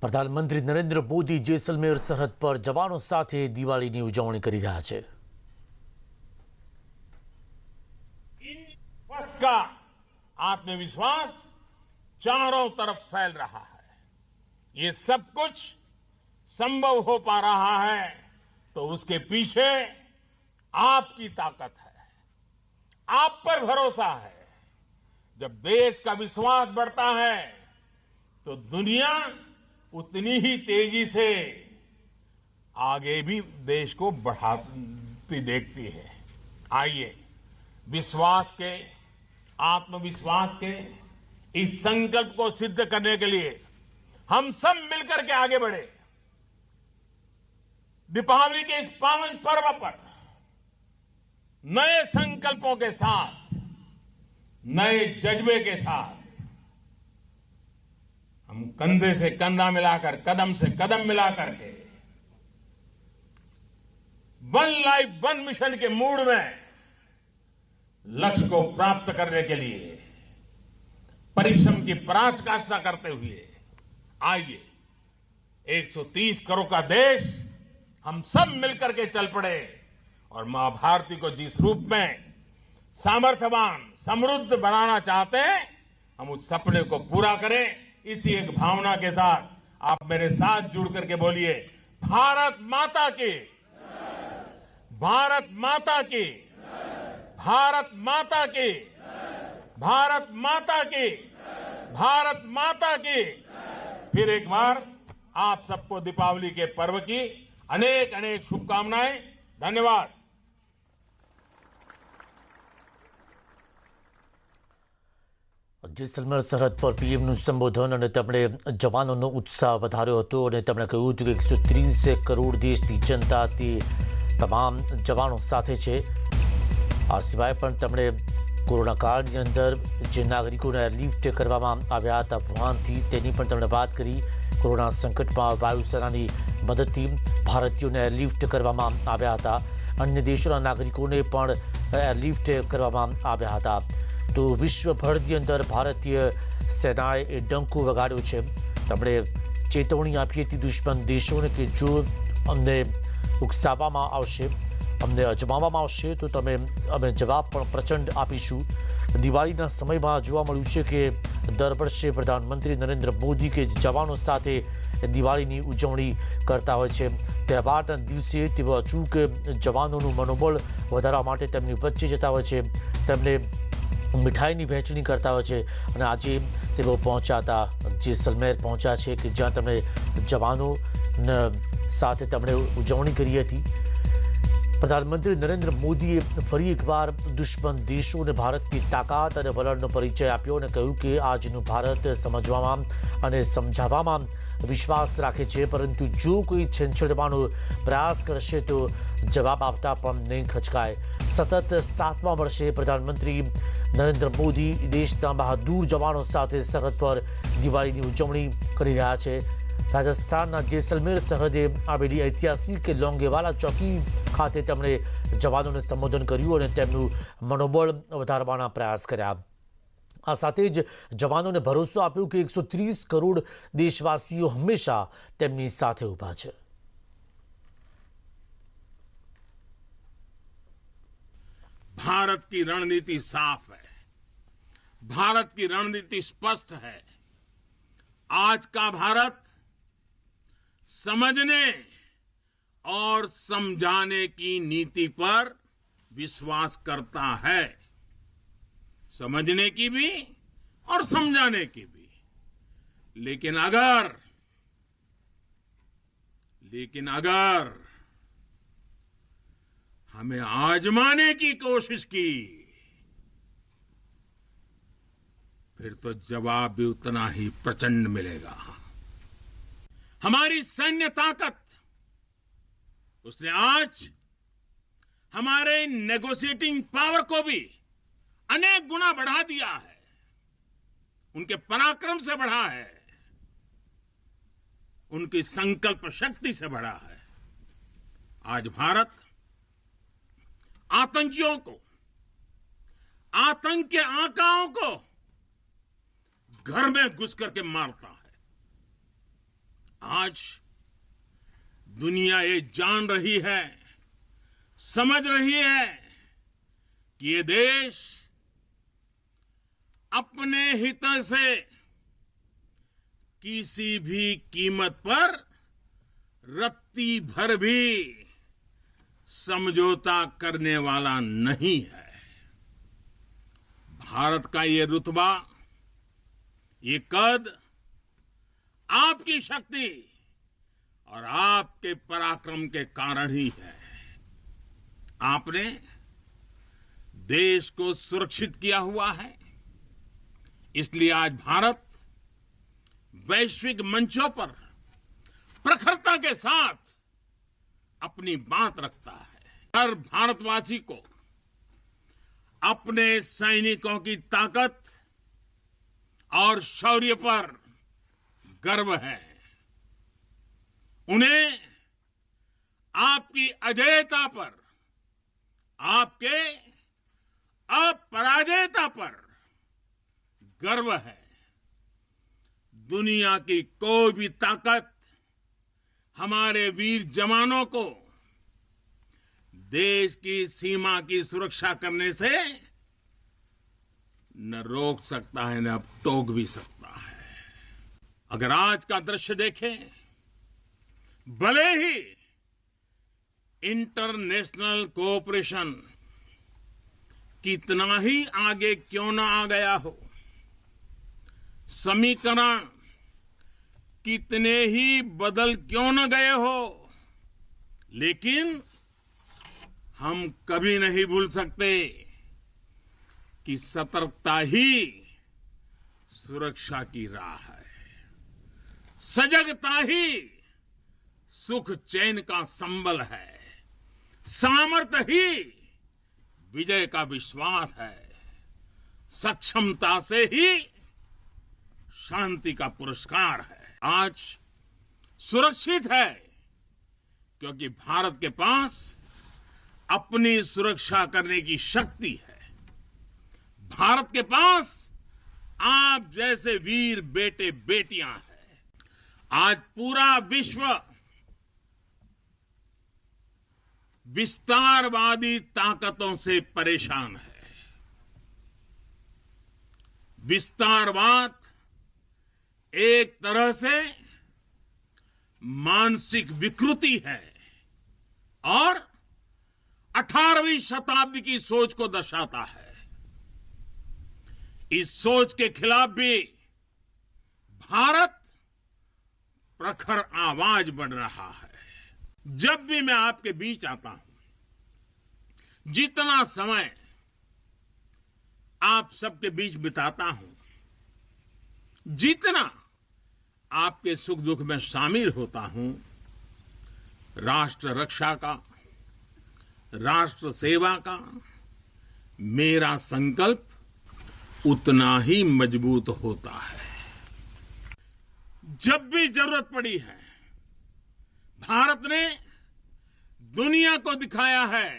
પ્રધાનમંત્રી નરેન્દ્ર મોદી જેસલમેર સરહદ પર જવાનો સાથે દિવાળીની ઉજવણી કરી રહ્યા છે। बस का आत्मविश्वास चारों तरफ फैल रहा है। ये सब कुछ संभव हो पा रहा है तो उसके पीछे आपकी ताकत है, आप पर भरोसा है। जब देश का विश्वास बढ़ता है तो दुनिया उतनी ही तेजी से आगे भी देश को बढ़ाती देखती है। आइए विश्वास के, आत्मविश्वास के इस संकल्प को सिद्ध करने के लिए हम सब मिलकर के आगे बढ़े। दीपावली के इस पावन पर्व पर नए संकल्पों के साथ, नए जज्बे के साथ हम कंधे से कंधा मिलाकर, कदम से कदम मिलाकर के वन लाइफ वन मिशन के मूड में लक्ष्य को प्राप्त करने के लिए परिश्रम की पराकाष्ठा करते हुए आइए 130 करोड़ का देश हम सब मिलकर के चल पड़े और मां भारती को जिस रूप में सामर्थ्यवान, समृद्ध बनाना चाहते हैं, हम उस सपने को पूरा करें। इसी एक भावना के साथ आप मेरे साथ जुड़ करके बोलिए, भारत माता की, भारत माता की, भारत माता की, भारत माता की, भारत माता की। फिर एक बार आप सबको दीपावली के पर्व की अनेक अनेक शुभकामनाएं। धन्यवाद। જેસલમેર સરહદ પર પીએમનું સંબોધન અને તેમણે જવાનોનો ઉત્સાહ વધાર્યો હતો અને તેમણે કહ્યું હતું કે 130 કરોડ દેશની જનતા તે તમામ જવાનો સાથે છે। આ સિવાય પણ તેમણે કોરોના કાળની અંદર જે નાગરિકોને એરલિફ્ટ કરવામાં આવ્યા હતા વુહાનથી તેની પણ તેમણે વાત કરી। કોરોના સંકટમાં વાયુસેનાની મદદથી ભારતીયોને એરલિફ્ટ કરવામાં આવ્યા હતા। અન્ય દેશોના નાગરિકોને પણ એરલિફ્ટ કરવામાં આવ્યા હતા। તો વિશ્વભરની અંદર ભારતીય સેનાએ ડંકો વગાડ્યો છે। તેમણે ચેતવણી આપી હતી દુશ્મન દેશોને કે જો અમને ઉકસાવવામાં આવશે, અમને અજમાવવામાં આવશે તો અમે જવાબ પણ પ્રચંડ આપીશું। દિવાળીના સમયમાં જોવા મળ્યું છે કે દર વર્ષે પ્રધાનમંત્રી નરેન્દ્ર મોદી કે જવાનો સાથે દિવાળીની ઉજવણી કરતા હોય છે। તહેવારના દિવસે તેઓ અચૂક જવાનોનું મનોબળ વધારવા માટે તેમની વચ્ચે જતા હોય છે, તેમને मिठाईनी वहेंचणी करता हो छे। અને આજે તેઓ પહોંચ્યા હતા, જેસલમેર પહોંચ્યા છે કે જ્યાં તેમણે જવાનો સાથે તેમણે ઉજવણી કરી હતી। પ્રધાનમંત્રી નરેન્દ્ર મોદીએ ફરી એકવાર દુશ્મન દેશોને ભારતની તાકાત અને વલણનો પરિચય આપ્યો અને કહ્યું કે આજનું ભારત સમજવામાં અને સમજાવવામાં વિશ્વાસ રાખે છે, પરંતુ જો કોઈ છેંછેડવાનો પ્રયાસ કરશે તો જવાબ આપતા પણ નહીં ખચકાય। સતત 7મા વર્ષે પ્રધાનમંત્રી નરેન્દ્ર મોદી દેશના બહાદુર જવાનો સાથે સરહદ પર દિવાળીની ઉજવણી કરી રહ્યા છે। રાજસ્થાનના જેસલમેર સરહદે આવેલી ઐતિહાસિક લોંગેવાલા ચોકી ખાતે તેમણે જવાનોને સંબોધન કર્યું અને તેમનું મનોબળ વધારવાના પ્રયાસ કર્યા। આ સાથે જ જવાનોને ભરોસો આપ્યો કે 130 કરોડ દેશવાસીઓ હંમેશા તેમની સાથે ઊભા છે। भारत की रणनीति साफ है, भारत की रणनीति स्पष्ट है। आज का भारत समझने और समझाने की नीति पर विश्वास करता है, समझने की भी और समझाने की भी। लेकिन अगर हमें आजमाने की कोशिश की फिर तो जवाब भी उतना ही प्रचंड मिलेगा। हमारी सैन्य ताकत उसने आज हमारे नेगोशिएटिंग पावर को भी अनेक गुना बढ़ा दिया है, उनके पराक्रम से बढ़ा है, उनकी संकल्प शक्ति से बढ़ा है। आज भारत आतंकियों को, आतंक के आकाओं को घर में घुस करके मारता है। आज दुनिया ये जान रही है, समझ रही है कि ये देश अपने हितों से किसी भी कीमत पर रत्ती भर भी समझौता करने वाला नहीं है। भारत का ये रुतबा, ये कद आपकी शक्ति और आपके पराक्रम के कारण ही है। आपने देश को सुरक्षित किया हुआ है, इसलिए आज भारत वैश्विक मंचों पर प्रखरता के साथ अपनी बात रखता है। हर भारतवासी को अपने सैनिकों की ताकत और शौर्य पर गर्व है। उन्हें आपकी अजेयता पर, आपके अपराजेयता पर गर्व है। दुनिया की कोई भी ताकत हमारे वीर जवानों को देश की सीमा की सुरक्षा करने से न रोक सकता है, न टोक भी सकता है। अगर आज का दृश्य देखें, भले ही इंटरनेशनल कोऑपरेशन कितना ही आगे क्यों न आ गया हो, समीकरण कितने ही बदल क्यों न गए हो, लेकिन हम कभी नहीं भूल सकते कि सतर्कता ही सुरक्षा की राह है। सजगता ही सुख चैन का संबल है। सामर्थ्य ही विजय का विश्वास है। सक्षमता से ही शांति का पुरस्कार है। आज सुरक्षित है क्योंकि भारत के पास अपनी सुरक्षा करने की शक्ति है। भारत के पास आप जैसे वीर बेटे बेटियां हैं। आज पूरा विश्व विस्तारवादी ताकतों से परेशान है। विस्तारवाद एक तरह से मानसिक विकृति है और 18वीं शताब्दी की सोच को दर्शाता है। इस सोच के खिलाफ भी भारत प्रखर आवाज बढ़ रहा है। जब भी मैं आपके बीच आता हूं, जितना समय आप सबके बीच बिताता हूं, जितना आपके सुख दुख में शामिल होता हूं, राष्ट्र रक्षा का, राष्ट्र सेवा का मेरा संकल्प उतना ही मजबूत होता है। जब भी जरूरत पड़ी है, भारत ने दुनिया को दिखाया है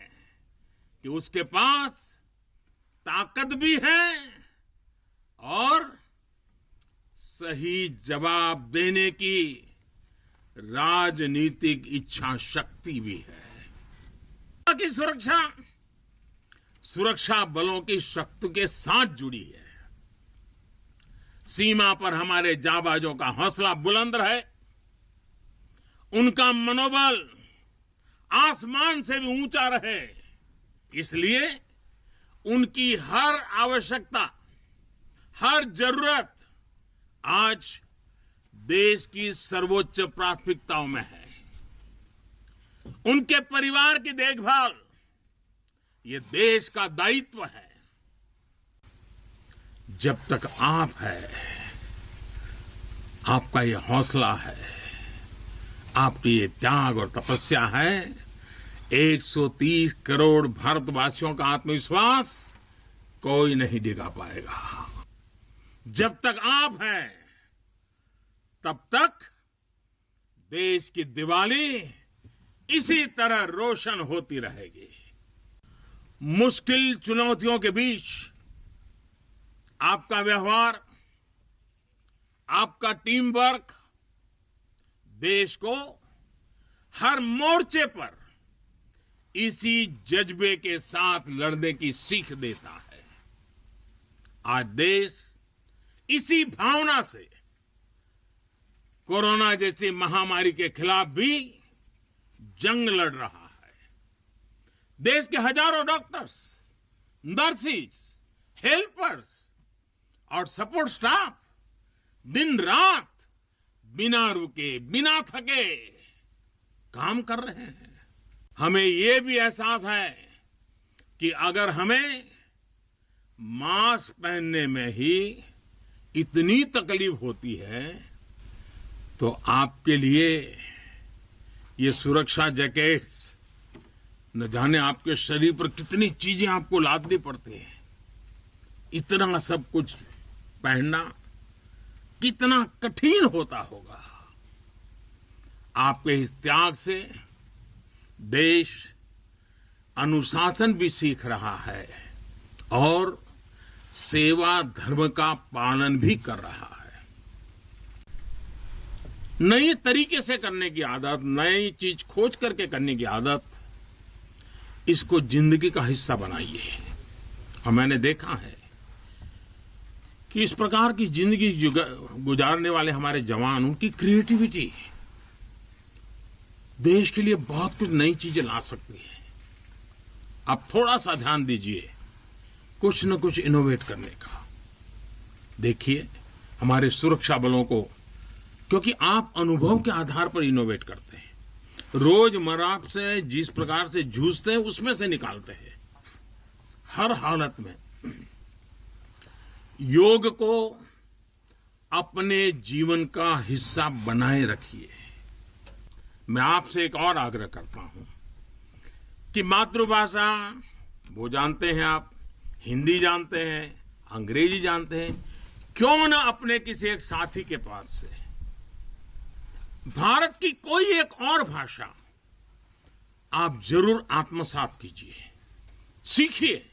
कि उसके पास ताकत भी है और सही जवाब देने की राजनीतिक इच्छा शक्ति भी है। की सुरक्षा बलों की शक्ति के साथ जुड़ी है। सीमा पर हमारे जाबाजों का हौसला बुलंद रहे, उनका मनोबल आसमान से भी ऊंचा रहे, इसलिए उनकी हर आवश्यकता, हर जरूरत आज देश की सर्वोच्च प्राथमिकताओं में है। उनके परिवार की देखभाल ये देश का दायित्व है। जब तक आप है, आपका ये हौसला है, आपकी ये त्याग और तपस्या है, 130 करोड़ भारतवासियों का आत्मविश्वास कोई नहीं डिगा पाएगा। जब तक आप हैं, तब तक देश की दिवाली इसी तरह रोशन होती रहेगी। मुश्किल चुनौतियों के बीच आपका व्यवहार, आपका टीम वर्क देश को हर मोर्चे पर इसी जज्बे के साथ लड़ने की सीख देता है। आज देश इसी भावना से कोरोना जैसी महामारी के खिलाफ भी जंग लड़ रहा है। देश के हजारों डॉक्टर्स, नर्सिस, हेल्पर्स और सपोर्ट स्टाफ दिन रात बिना रुके, बिना थके काम कर रहे हैं। हमें ये भी एहसास है कि अगर हमें मास्क पहनने में ही इतनी तकलीफ होती है तो आपके लिए ये सुरक्षा जैकेट्स न जाने आपके शरीर पर कितनी चीजें आपको लादनी पड़ती हैं। इतना सब कुछ पहनना कितना कठिन होता होगा। आपके इस त्याग से देश अनुशासन भी सीख रहा है और सेवा धर्म का पालन भी कर रहा है। नए तरीके से करने की आदत, नई चीज खोज करके करने की आदत, इसको जिंदगी का हिस्सा बनाइए। और मैंने देखा है कि इस प्रकार की जिंदगी गुजारने वाले हमारे जवान, उनकी क्रिएटिविटी देश के लिए बहुत कुछ नई चीजें ला सकती है। आप थोड़ा सा ध्यान दीजिए कुछ न कुछ इनोवेट करने का। देखिए हमारे सुरक्षा बलों को, क्योंकि आप अनुभव के आधार पर इनोवेट करते हैं, रोजमर्रा से जिस प्रकार से जूझते हैं उसमें से निकालते हैं। हर हालत में योग को अपने जीवन का हिस्सा बनाए रखिए। मैं आपसे एक और आग्रह करता हूं कि मातृभाषा वो जानते हैं आप, हिंदी जानते हैं, अंग्रेजी जानते हैं, क्यों ना अपने किसी एक साथी के पास से भारत की कोई एक और भाषा आप जरूर आत्मसात कीजिए, सीखिए।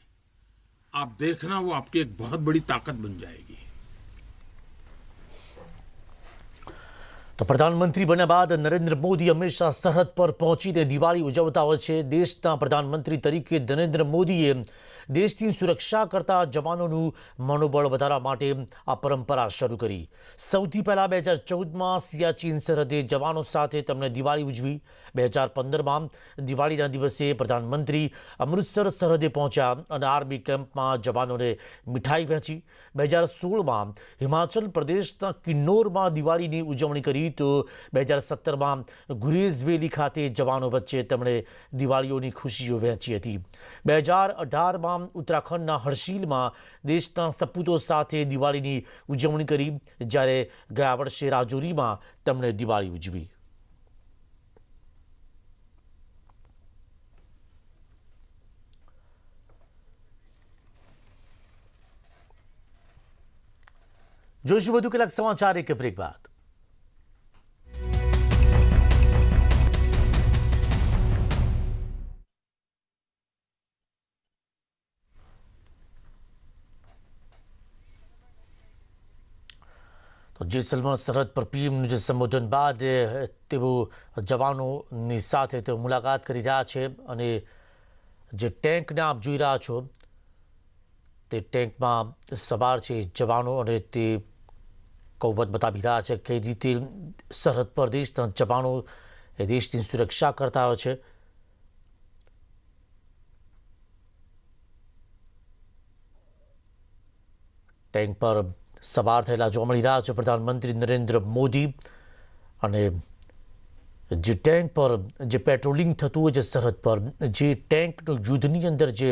आप देखना वो आपकी एक बहुत बड़ी ताकत बन जाएगी। તો પ્રધાનમંત્રી બન્યા બાદ નરેન્દ્ર મોદી હંમેશા સરહદ પર પહોંચીને દિવાળી ઉજવતા હોય છે। દેશના પ્રધાનમંત્રી તરીકે નરેન્દ્ર મોદીએ દેશની સુરક્ષા કરતા જવાનોનું મનોબળ વધારવા માટે આ પરંપરા શરૂ કરી। સૌથી પહેલાં 2014માં સિયાચીન સરહદે જવાનો સાથે તેમણે દિવાળી ઉજવી। 2015માં દિવાળીના દિવસે પ્રધાનમંત્રી અમૃતસર સરહદે પહોંચ્યા અને આર્મી કેમ્પમાં જવાનોને મીઠાઈ વહેંચી। 2016માં હિમાચલ પ્રદેશના કિન્નોરમાં દિવાળીની ઉજવણી કરી તો 2017માં ગુરેઝ વેલી ખાતે જવાનો વચ્ચે તેમણે દિવાળીઓની ખુશીઓ વહેંચી હતી। 2018માં उत्तराखंडના હર્ષિલમાં દેશના સપૂતો સાથે દિવાળીની ઉજવણી કરી, જ્યારે ગયા વર્ષે રાજૌરીમાં તેમણે દિવાળી ઉજવી। જોઈશું વધુ કેટલાક સમાચાર એક બ્રેક બાદ। તો જેસલમેર સરહદ પર પીએમનું જે સંબોધન બાદ તેઓ જવાનોની સાથે તેઓ મુલાકાત કરી રહ્યા છે અને જે ટેન્કને આપ જોઈ રહ્યા છો તે ટેન્કમાં સવાર છે જવાનો અને તે કૌવત બતાવી રહ્યા છે કઈ રીતે સરહદ પર દેશના જવાનો એ દેશની સુરક્ષા કરતા હોય છે। ટેન્ક પર સવાર થયેલા જોવા મળી રહ્યા છે પ્રધાનમંત્રી નરેન્દ્ર મોદી અને જે ટેન્ક પર જે પેટ્રોલિંગ થતું હોય છે સરહદ પર, જે ટેન્કનો યુદ્ધની અંદર જે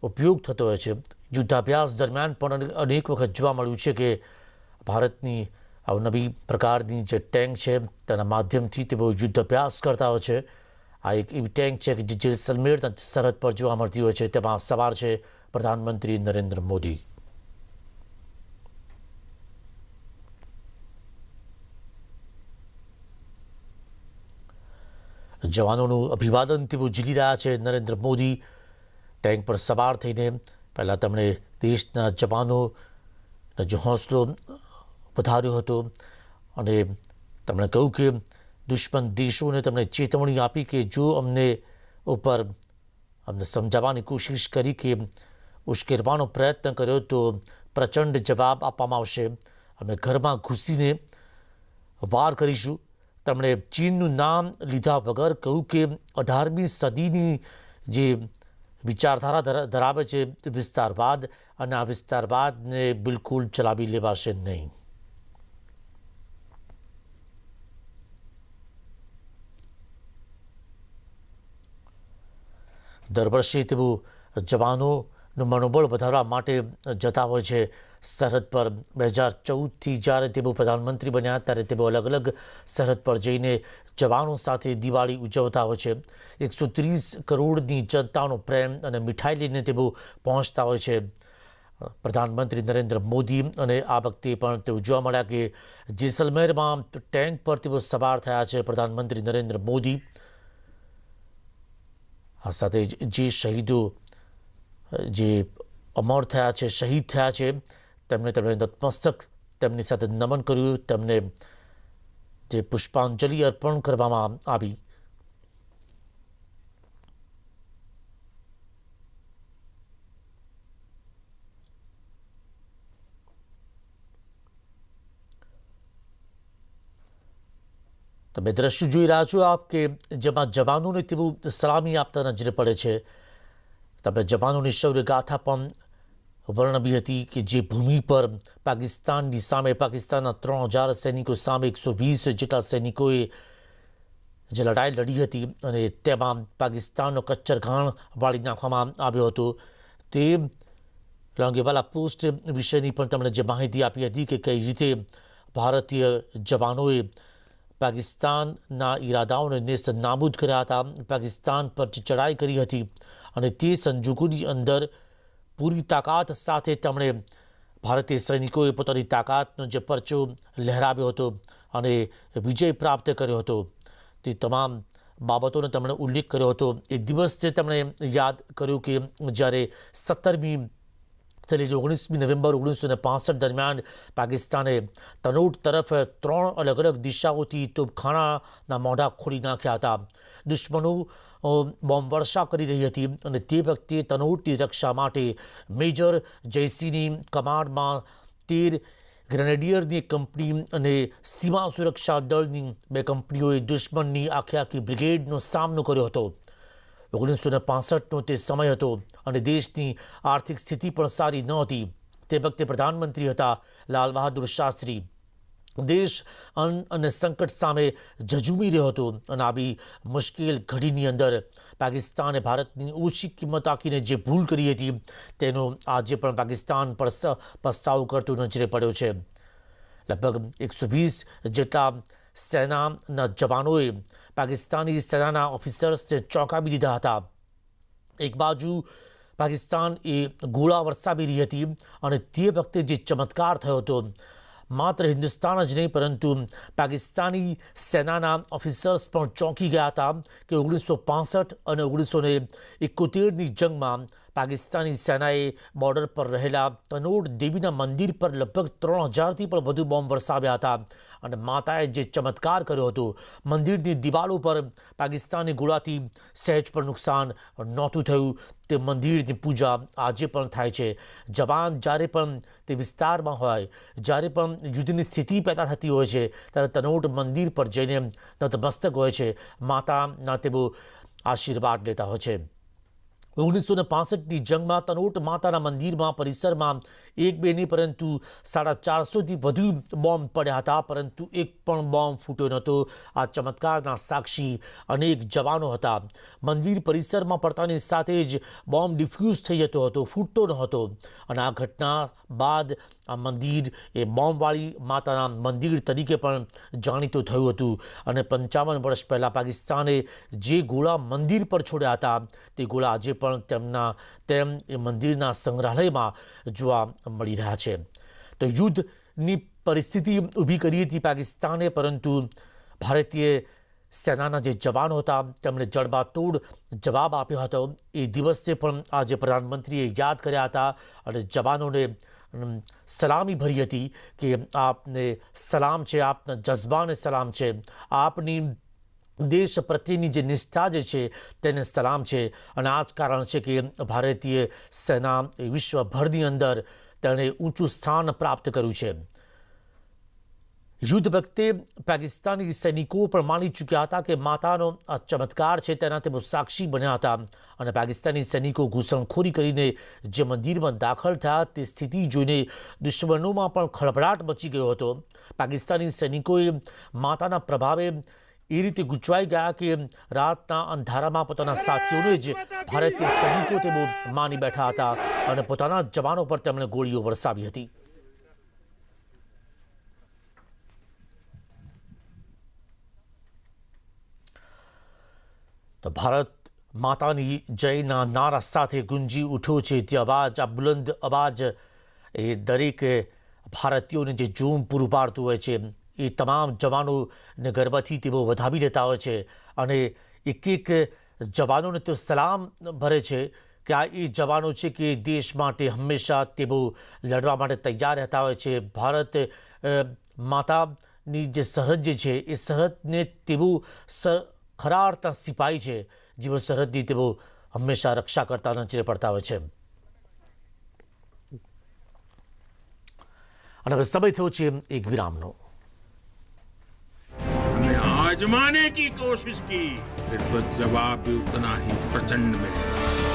ઉપયોગ થતો હોય છે, યુદ્ધાભ્યાસ દરમિયાન પણ અનેક વખત જોવા મળ્યું છે કે ભારતની નવી પ્રકારની જે ટેન્ક છે તેના માધ્યમથી તેઓ યુદ્ધાભ્યાસ કરતા હોય છે। આ એક એવી ટેન્ક છે કે જે જેસલમેરના સરહદ પર જોવા મળતી હોય છે। તેમાં સવાર છે પ્રધાનમંત્રી નરેન્દ્ર મોદી। જવાનોનું અભિવાદન તેઓ ઝીલી રહ્યા છે। નરેન્દ્ર મોદી ટેન્ક પર સવાર થઈને પહેલાં તેમણે દેશના જવાનોનો જે હૌસલો વધાર્યો હતો અને તેમણે કહ્યું કે દુશ્મન દેશોને તેમણે ચેતવણી આપી કે જો અમને સમજાવવાની કોશિશ કરી કે ઉશ્કેરવાનો પ્રયત્ન કર્યો તો પ્રચંડ જવાબ આપવામાં આવશે, અમે ઘરમાં ઘૂસીને વાર કરીશું. તેમણે ચીનનું નામ લીધા વગર કહ્યું કે 18મી સદીની જે વિચારધારા ધરાવે છે વિસ્તારવાદ, અને આ વિસ્તારવાદને બિલકુલ ચલાવી લેવાશે નહીં. દર વર્ષે તેઓ જવાનોનું મનોબળ વધારવા માટે જતા હોય છે સરહદ પર. 2014થી જ્યારે તેઓ પ્રધાનમંત્રી બન્યા ત્યારે તેઓ અલગ અલગ સરહદ પર જઈને જવાનો સાથે દિવાળી ઉજવતા હોય છે. 130 કરોડની જનતાનો પ્રેમ અને મીઠાઈ લઈને તેઓ પહોંચતા હોય છે. પ્રધાનમંત્રી નરેન્દ્ર મોદી અને આ વખતે પણ તેઓ જોવા મળ્યા કે જેસલમેરમાં ટેન્ક પર તેઓ સવાર થયા છે પ્રધાનમંત્રી નરેન્દ્ર મોદી. આ સાથે જે શહીદો જે અમર થયા છે, શહીદ થયા છે, તેમણે નતમસ્તક તેમની સાથે નમન કર્યું, તેમને જે પુષ્પાંજલિ અર્પણ કરવામાં આવી. તમે દ્રશ્ય જોઈ રહ્યા છો આપ કે જેમાં જવાનોને તેઓ સલામી આપતા નજરે પડે છે. તેમણે જવાનોની શૌર્ય ગાથા પણ વર્ણવી હતી કે જે ભૂમિ પર પાકિસ્તાનની સામે, પાકિસ્તાનના 3000 સૈનિકો સામે 120 જેટલા સૈનિકોએ જે લડાઈ લડી હતી અને તેમાં પાકિસ્તાનનો કચ્છરઘાણ વાળી નાખવામાં આવ્યો હતો. તે લોંગેવાલા પોસ્ટ વિશેની પણ તેમણે જે માહિતી આપી હતી કે કઈ રીતે ભારતીય જવાનોએ પાકિસ્તાનના ઈરાદાઓને નેસ્ત નાબૂદ કર્યા હતા, પાકિસ્તાન પર ચડાઈ કરી હતી, અને તે સંજોગોની અંદર પૂરી તાકાત સાથે તેમણે ભારતીય સૈનિકોએ પોતાની તાકાતનો જે પરચો લહેરાવ્યો હતો અને વિજય પ્રાપ્ત કર્યો હતો. તે તમામ બાબતોનો તેમણે ઉલ્લેખ કર્યો હતો. એ દિવસને તેમણે યાદ કર્યું કે જ્યારે 19મી નવેમ્બર 1965 દરમિયાન પાકિસ્તાને તનોટ તરફ 3 અલગ અલગ દિશાઓથી તોપખાનાના મોઢા ખોલી નાખ્યા હતા. દુશ્મનો બોમ્બ વર્ષા કરી રહી હતી અને તે વખતે તનોટની રક્ષા માટે મેજર જયસિંહની કમાન્ડમાં 13 ગ્રેનેડિયરની કંપની અને સીમા સુરક્ષા દળની 2 કંપનીઓએ દુશ્મનની આખી બ્રિગેડનો સામનો કર્યો હતો. 1965નો તે સમય હતો અને દેશની આર્થિક સ્થિતિ પણ સારી નહોતી. તે વખતે પ્રધાનમંત્રી હતા લાલ બહાદુર શાસ્ત્રી. દેશ અન્ન અને સંકટ સામે ઝઝૂમી રહ્યો હતો અને આવી મુશ્કેલ ઘડીની અંદર પાકિસ્તાને ભારતની ઓછી કિંમત આંકીને જે ભૂલ કરી હતી તેનો આજે પણ પાકિસ્તાન પર પસ્તાવો કરતો નજરે પડ્યો છે. લગભગ 120 જેટલા સેનાના જવાનોએ પાકિસ્તાની સેનાના ઓફિસર્સને ચોંકાવી દીધા હતા. એક બાજુ પાકિસ્તાન એ ગોળા વરસાવી રહી હતી અને તે વખતે જે ચમત્કાર થયો હતો, માત્ર હિન્દુસ્તાન જ નહીં પરંતુ પાકિસ્તાની સેનાના ઓફિસર્સ પણ ચોંકી ગયા હતા કે 1965 અને 1971ની જંગમાં પાકિસ્તાની સેનાએ બોર્ડર પર રહેલા તનોટ દેવીના મંદિર પર લગભગ 3000થી પણ વધુ બોમ્બ વરસાવ્યા હતા. અને માતાએ જે ચમત્કાર કર્યો હતો, મંદિરની દિવાલો પર પાકિસ્તાની ગોળાથી સહેજ પણ નુકસાન નહોતું થયું. તે મંદિરની પૂજા આજે પણ થાય છે. જવાન જ્યારે પણ તે વિસ્તારમાં હોય, જ્યારે પણ યુદ્ધની સ્થિતિ પેદા થતી હોય છે ત્યારે તનોટ મંદિર પર જઈને નતમસ્તક હોય છે, માતાના તેઓ આશીર્વાદ લેતા હોય છે. 1965ની જંગમાં તનોટ માતાના મંદિરમાં પરિસરમાં 1-2 નહીં પરંતુ 450થી વધુ બોમ્બ પડ્યા હતા, પરંતુ એક પણ બોમ્બ ફૂટ્યો નહોતો. આ ચમત્કારના સાક્ષી અનેક જવાનો હતા. મંદિર પરિસરમાં પડતાની સાથે જ બોમ્બ ડિફ્યુઝ થઈ જતો હતો, ફૂટતો નહોતો. અને આ ઘટના બાદ આ મંદિર એ બોમ્બવાળી માતાના મંદિર તરીકે પણ જાણીતું થયું હતું. અને 55 વર્ષ પહેલાં પાકિસ્તાને જે ગોળા મંદિર પર છોડ્યા હતા તે ગોળા આજે પણ તેમ એ મંદિરના સંગ્રહાલયમાં જોવા મળી રહ્યા છે. તો યુદ્ધની પરિસ્થિતિ ઊભી કરી હતી પાકિસ્તાને, પરંતુ ભારતીય સેનાના જે જવાનો હતા તેમણે જડબાતોડ જવાબ આપ્યો હતો. એ દિવસે પણ આજે પ્રધાનમંત્રીએ યાદ કર્યા હતા અને જવાનોને સલામી ભરી હતી કે આપને સલામ છે, આપના જઝબાને સલામ છે, આપની દેશ પ્રત્યેની જે નિષ્ઠા જે છે તેને સલામ છે. અને આ જ કારણ છે કે ભારતીય સેના વિશ્વભરની અંદર તેણે ઊંચું સ્થાન પ્રાપ્ત કર્યું છે. યુદ્ધ વખતે પાકિસ્તાની સૈનિકો પણ માની ચૂક્યા હતા કે માતાનો આ ચમત્કાર છે તેના તેઓ સાક્ષી બન્યા હતા. અને પાકિસ્તાની સૈનિકો ઘૂસણખોરી કરીને જે મંદિરમાં દાખલ થયા તે સ્થિતિ જોઈને દુશ્મનોમાં પણ ખળભળાટ મચી ગયો હતો. પાકિસ્તાની સૈનિકોએ માતાના પ્રભાવે એ રીતે ગૂંચવાઈ ગયા કે રાતના અંધારામાં પોતાના સાથીઓને જ ભારતીય સૈનિકો તેઓ માની બેઠા હતા અને પોતાના જવાનો પર તેમણે ગોળીઓ વરસાવી હતી. તો ભારત માતાની જયના નારા સાથે ગુંજી ઉઠ્યો છે તે અવાજ, આ બુલંદ અવાજ એ દરેક ભારતીયોને જે જોમ પૂરું પાડતું હોય છે એ તમામ જવાનોને ગર્વથી તેઓ વધાવી લેતા હોય છે. અને એક એક જવાનોને તેઓ સલામ ભરે છે કે આ એ જવાનો છે કે દેશ માટે હંમેશા તેઓ લડવા માટે તૈયાર રહેતા હોય છે. ભારત માતાની જે સરહદ જે છે એ સરહદને તેઓ ખરા અર્થના સિપાહી છે જેઓ સરહદની તેઓ હંમેશા રક્ષા કરતા નજરે પડતા હોય છે. અને હવે સમય થયો છે એક વિરામનો. हमें आजमाने की कोशिश की, फिर तो जवाब भी उतना ही प्रचंड मिलेगा.